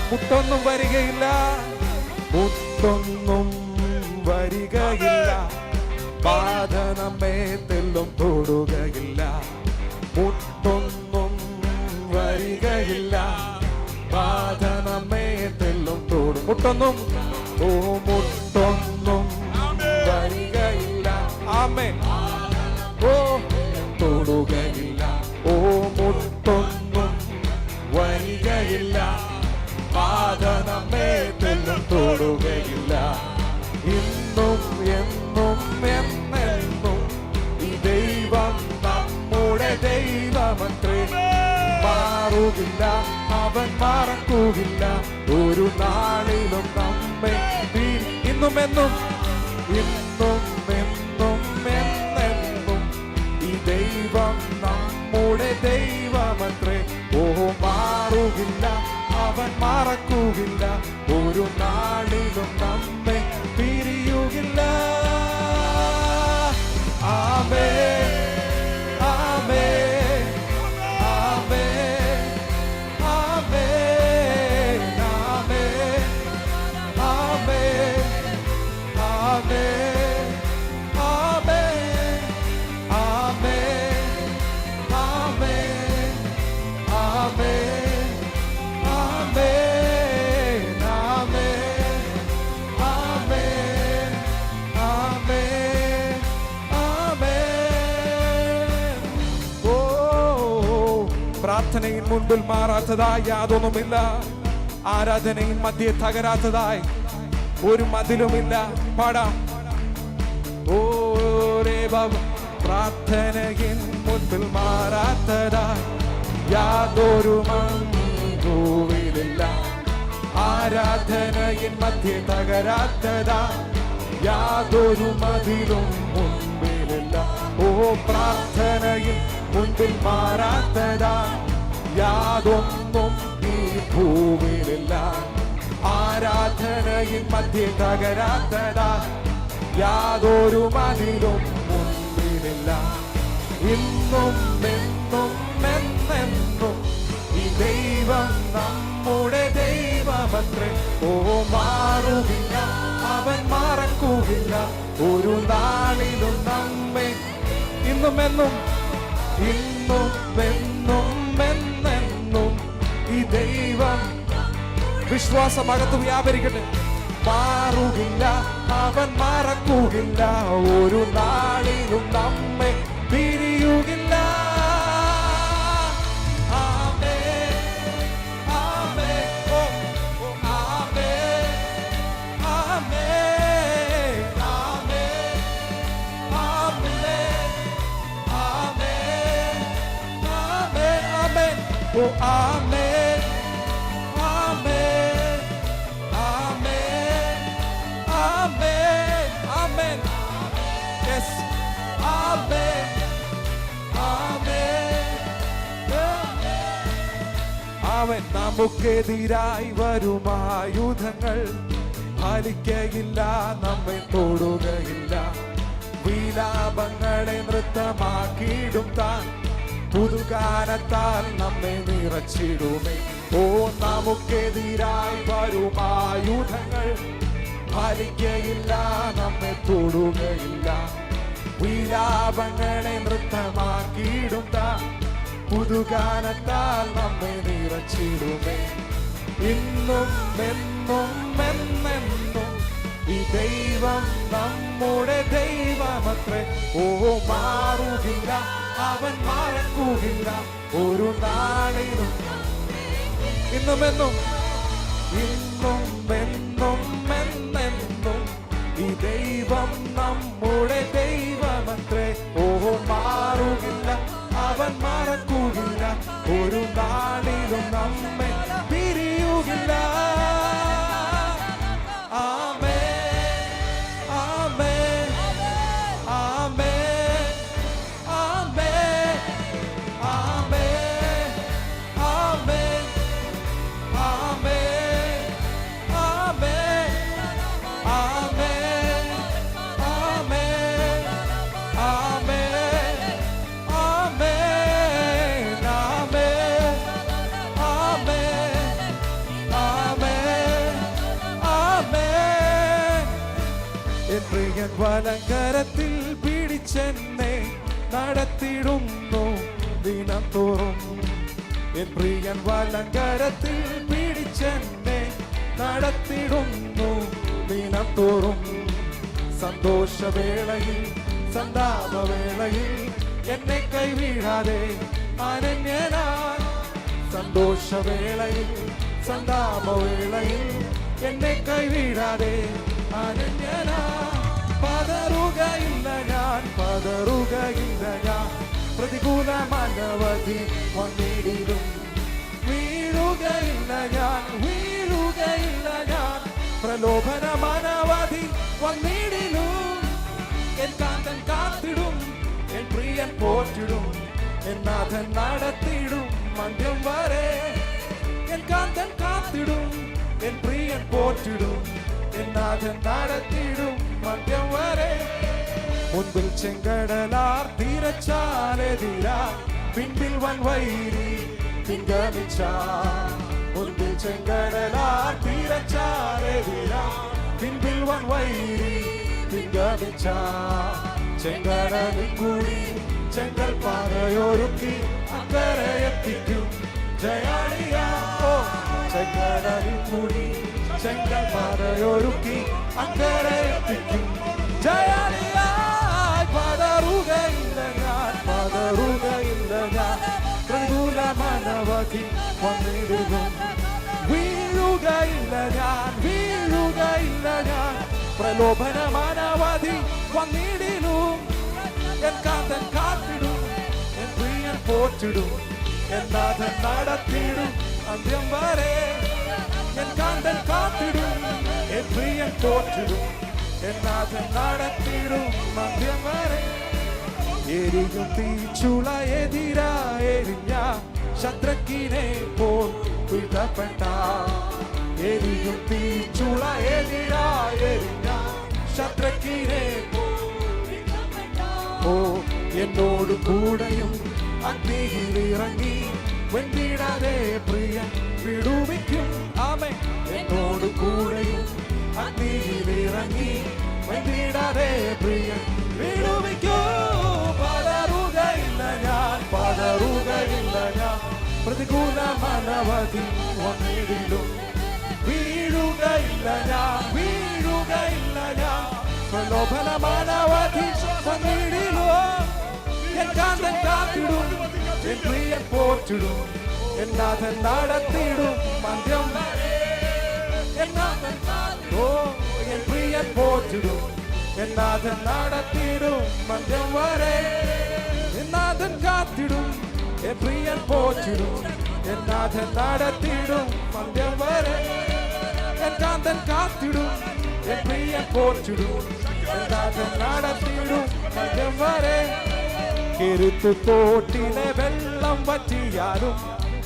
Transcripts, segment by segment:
മുട്ടൊന്നും വരികയില്ല, മുട്ടൊന്നും വരികയില്ല, ബാധ നമ്മെ തെല്ലും തൊടുകയില്ല. മുട്ടൊന്നും വരികയില്ല, ബാധ നമ്മെ തെല്ലും തൊടും. മുട്ടൊന്നും ഓ മുട്ടൊന്നും വരികയില്ല, ആമേൻ. ഓ തൊടുകയില്ല, ഓ മുട്ടൊന്നും വരികയില്ല, ബാധ നമ്മെ തെല്ലും തൊടുകയില്ല. ഇന്നും എന്നും എന്നെന്നും ഈ ദൈവം നമ്മുടെ ദൈവമത്രേ. മാറുകില്ല, അവൻ മറക്കുകയില്ല, ഒരു നാളിലും നമ്മെ. ഇന്നും എന്നും ഇന്നും എന്നും എന്നെന്നും ഈ ദൈവം നമ്മുടെ ദൈവമത്രേ. ഓ മാറുകില്ല, അവൻ മറക്കുകയില്ല, ഒരു നാളിലും നമ്മെ പിരിയുകില്ല. ആമേൻ, ആമേൻ, ആമേൻ, ആമേൻ, ആമേൻ, ആമേൻ, ആമേൻ, ആമേൻ, ആമേൻ, ആമേൻ, ആമേൻ, ആമേൻ, ആമേൻ, ആമേൻ. ഓ പ്രാർത്ഥനയിൽ മുൻപിൽ മാറാത്തതായി യാതൊന്നുമില്ല, ആരാധനയിൽ മധ്യേ തകരാത്തതായി ഒരു മതിലുമില്ല. പാടാം. ഓ പ്രാർത്ഥനയിൽ മുൻപിൽ മാറാത്തതായി യാതൊരു മങ്ങുവിലില്ല, ആരാധനയിൽ മധ്യേ തകരാത്തതാ യാതൊരു മതിലും മുൻപിലില്ല. ഓ പ്രാർത്ഥനയിൽ മുൻപിൽ മാറാത്തതാ യാതൊന്നും ഈ ഭൂമിയിലില്ല, ആരാധനയിൽ മധ്യേ തകരാത്തതാ യാതൊരു മതിലും മുൻപിലില്ല. ഇന്നും എന്നും എന്നെന്നും ഈ ദൈവം നമ്മുടെ ദൈവമത്രേ. ഓ മാറുകില്ല, അവൻ മറക്കുകയില്ല, ഒരു നാളിലും നമ്മെ. ഇന്നും എന്നും ഇന്നും എന്നും എന്നെന്നും ഈ ദൈവം. വിശ്വാസമകത്ത് വ്യാപരിക്കട്ടെ. മാറുകില്ല, അവൻ മറക്കുകയില്ല, ഒരു നാളിലും നമ്മെ പിരിയുകില്ല. Oh, amen, amen, amen, amen, amen, yes, amen, amen, അവൻ നമുക്കെതിരായി വരും ആയുധങ്ങൾ ഫലിക്കയില്ല, നമ്മെ തൊടുകയില്ല. വിലാപങ്ങളെ നൃത്തമാക്കിയിടും താൻ, പുതുഗാനത്താൽ നമ്മെ നിറച്ചിടുമേ. ഓ നമുക്കെതിരായി വരും ആയുധങ്ങൾ ഫലിക്കയില്ല, നമ്മെ തൊടുകയില്ല. വിലാപങ്ങളെ നൃത്തമാക്കിയിടും താൻ, പുതുഗാനത്താൽ നമ്മെ നിറച്ചിടുമേ. ഇന്നും എന്നും എന്നെന്നും ഈ ദൈവം നമ്മുടെ ദൈവമത്രേ. ഓ മാറുകില്ല, അവൻ മറക്കുകയില്ല, ഒരു നാളിലും. ഇന്നും എന്നും ഇന്നും എന്നും എന്നെന്നും ഈ ദൈവം നമ്മുടെ ദൈവമത്രേ. ഓ മാറുകില്ല, അവൻ മറക്കുകയില്ല, ഒരു നാളിലും നമ്മെ പിരിയുകില്ല. പ്രിയൻ വലങ്കരത്തിൽ പിടിച്ചെന്നെ നടത്തിടുന്നു ദിനം തോറും. എൻ പ്രിയൻ വലങ്കരത്തിൽ പിടിച്ചെന്നെ നടത്തിടുന്നു ദിനം തോറും. സന്തോഷവേളയിൽ സന്താപവേളയിൽ എന്നെ കൈവിടാതെ അനന്യനായി. സന്തോഷവേളയിൽ സന്താപവേളയിൽ എന്നെ കൈവിടാതെ അനന്യനായി. പതറുകയില്ല ഞാൻ, പതറുകയില്ല ഞാൻ. പ്രതികൂലമനവധി വന്നിടിലും വീഴുകയില്ല ഞാൻ, വീഴുകയില്ല ഞാൻ. പ്രലോഭനമനവധി വന്നിടിലും എൻ കാന്തൻ കാത്തിടും, എൻ പ്രിയൻ പോറ്റിടും, എൻ നാഥൻ നടത്തിടും മന്ത്യം വരെ. എൻ കാന്തൻ കാത്തിടും, എൻ പ്രിയൻ പോറ്റിടും, എൻ നാഥൻ നടത്തിടും മന്ത്യം വരെ. മുൻപിൽ ചെങ്കടലാർ തീരച്ചാലെതിരാ, പിൻപിൽ വൻവൈരി പിൻഗമിച്ച. മുൻപിൽ ചെങ്കടലാർ തീരച്ചാലെതിരാ, പിൻപിൽ വൻവൈരി പിൻഗമിച്ച. ചെങ്കടലിൽ കൂടി ചെങ്കൽ പാറയൊരുക്കി അക്കരെ എത്തിക്കും ജയാളിയാ. ചെങ്കടലിൽ കൂടി ചെങ്കൽ പാറയൊരുക്കി അക്കരെ എത്തിക്കും ജയാളിയായി. പതറുകയില്ല ഞാൻ, പതറുകയില്ല ഞാൻ. പ്രതികൂലമനവധി വന്നിടും വീഴുകയില്ല ഞാൻ, വീഴുകയില്ല ഞാൻ. പ്രലോഭനമനവധി വന്നിടിലും എൻ കാന്തൻ കാത്തിടും, എൻ പ്രിയൻ പോറ്റിടും, എൻ നാഥൻ നടത്തിടും അന്ത്യം വരെ. എൻ കാന്തൻ കാത്തിടും, എൻ പ്രിയൻ പോറ്റിടും, എൻ നാഥൻ നടത്തിടും അന്ത്യം വരെ. എരിയും തീച്ചുള എതിരായെരിഞ്ഞ ശത്രുക്കിനെ പോൽ വിടപ്പെട്ട. എരിയും തീച്ചുള എതിരായെരിഞ്ഞ ശത്രുക്കിനെ ഓ എന്നോട് കൂടെയും അഗ്നിയിൽ ഇറങ്ങി വെന്തിടാതെ പ്രിയൻ വിടുവിക്കും. ആമേൻ. എന്നോട് കൂടെയും അഗ്നിയിൽ ഇറങ്ങി വെന്തിടാതെ പ്രിയൻ വിടുവിക്കും. പതറുകയില്ല ഞാൻ, പതറുകയില്ല ഞാൻ. പ്രതികൂലമനവധി വന്നിടിലും വീഴുകയില്ല ഞാൻ, വീഴുകയില്ല ഞാൻ. പ്രലോഭനമനവധി വന്നിടിലും എൻ കാന്തൻ കാത്തിടും, എൻ പ്രിയൻ പോറ്റിടും, എൻ നാഥൻ നടത്തിടും മന്ത്യം. എൻ നാഥൻ ഓ എൻ പ്രിയൻ പോറ്റിടും, എൻ നാഥൻ നടത്തിടും മന്ത്യം വരെ. എൻ നാഥൻ കാത്തിടും, എൻ പ്രിയൻ പോറ്റിടും, എൻ നാഥൻ നടത്തിടും മന്ത്യം വരെ. എൻ കാന്തൻ കാത്തിടും, എൻ പ്രിയൻ പോറ്റിടും, എൻ നാഥൻ നടത്തിടും മന്ത്യം വരെ. കെരുത്തു തോട്ടിലെ വെള്ളം വറ്റിയാലും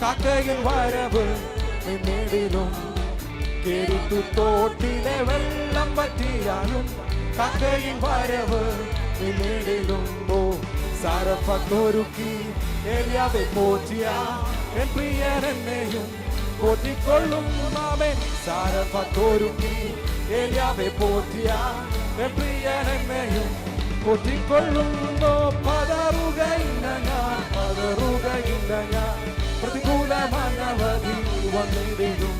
കാക്കയിൽ വരവ് പിന്നീടിലും. കെരുത്തു തോട്ടിലെ വെള്ളം വറ്റിയാലും കാക്കയിൽ വരവ് പിന്നീടിലും. സാരഫത്തൊരുക്കി ഏലിയാവെ പോറ്റിയ എൻ പ്രിയൻ എന്നെയും പോറ്റിക്കൊള്ളും. ആമേൻ. സാരഫത്തൊരുക്കി ഏലിയാവെ പോറ്റിയ എൻ പ്രിയൻ എന്നെയും പോറ്റിക്കൊള്ളുന്നു. പതറുകയില്ല ഞാൻ, പതറുകയില്ല ഞാൻ. പ്രതികൂലമനവധി വന്നിടിലും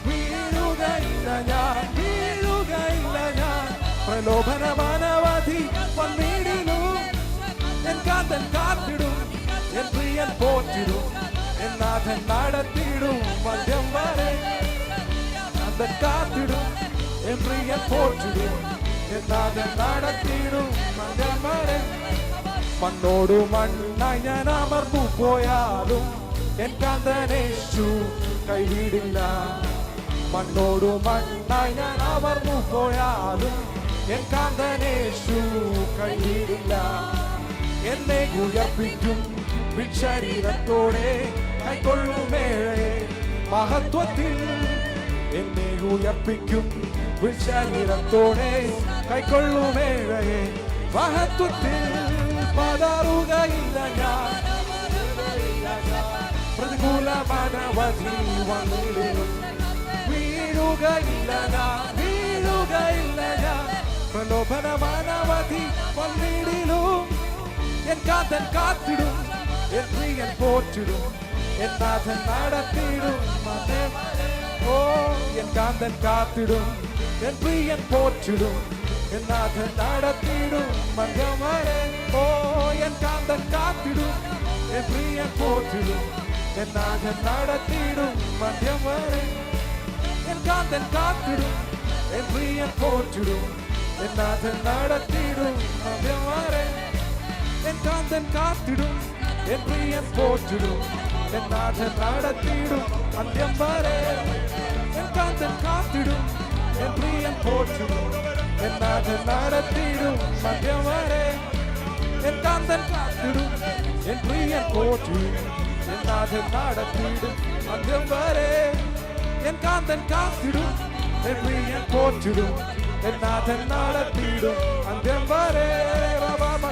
വീഴുകയില്ല ഞാൻ, വീഴുകയില്ല ഞാൻ. പ്രലോഭനമനവധി വന്നിടിലും എൻ കാന്തൻ കാത്തിടും, എൻ പ്രിയൻ പോറ്റിടും, എൻ നാഥൻ നടത്തിടും മന്ത്യം വരെ. കാന്തൻ കാത്തിടും, എൻ പ്രിയൻ പോറ്റിടും, എൻ നാഥൻ നടത്തിടും മന്ത്യം വരെ. മണ്ണോടു മണ്ണായി ഞാൻ അമർന്നു പോയാലും എൻ കാന്തനേശു കൈവിടില്ല. മണ്ണോടു മണ്ണായി ഞാൻ അമർന്നു പോയാലും എൻ കാന്തനേശു കൈവിടില്ല. എന്നെ ഉയർപ്പിക്കും വിശരീരത്തോടെ കൈക്കൊള്ളുമേഴേ മഹത്വത്തിൽ. എന്നെ ഉയർപ്പിക്കും വിശരീരത്തോടെ കൈക്കൊള്ളുമേഴേ മഹത്വത്തിൽ. പതറുകയില്ല ഞാൻ, പ്രതികൂലമനവധി വന്നിടിലും വീഴുകയില്ല ഞാൻ, വീഴുകയില്ല ഞാൻ. പ്രലോഭനമാനവധി വന്നിടിലും എൻ കാന്തൻ കാത്തിടും എൻ പ്രിയൻ പോറ്റിടും എൻ നാഥൻ നടത്തിടും ഓ എൻ കാന്തൻ കാത്തിടും എൻ പ്രിയൻ പോറ്റിടും എൻ നാഥൻ നടത്തിടും മധ്യം വരെ ഓ എൻ കാന്തൻ കാത്തിടും എൻ പ്രിയൻ പോറ്റിടും എൻ നാഥൻ നടത്തിടും മധ്യം വരെ എൻ കാന്തൻ കാത്തിടും എൻ പ്രിയൻ പോറ്റിടും എൻ നാഥൻ നടത്തിടും മധ്യം വരെ എൻ കാന്തൻ കാത്തിടും എൻ പ്രിയൻ പോറ്റിടും എൻ നാഥൻ നടത്തിടും മധ്യം വരെ എൻ കാന്തൻ കാത്തിടും എൻ പ്രിയൻ പോറ്റിടും എൻ നാഥൻ നടത്തിടും മധ്യം വരെ എൻ കാന്തൻ കാത്തിടും എൻ പ്രിയൻ പോറ്റിടും എൻ നാഥൻ നടത്തിടും മധ്യം വരെ എൻ കാന്തൻ കാത്തിടും എൻ പ്രിയൻ പോറ്റിടും എൻ നാഥൻ നടത്തിടും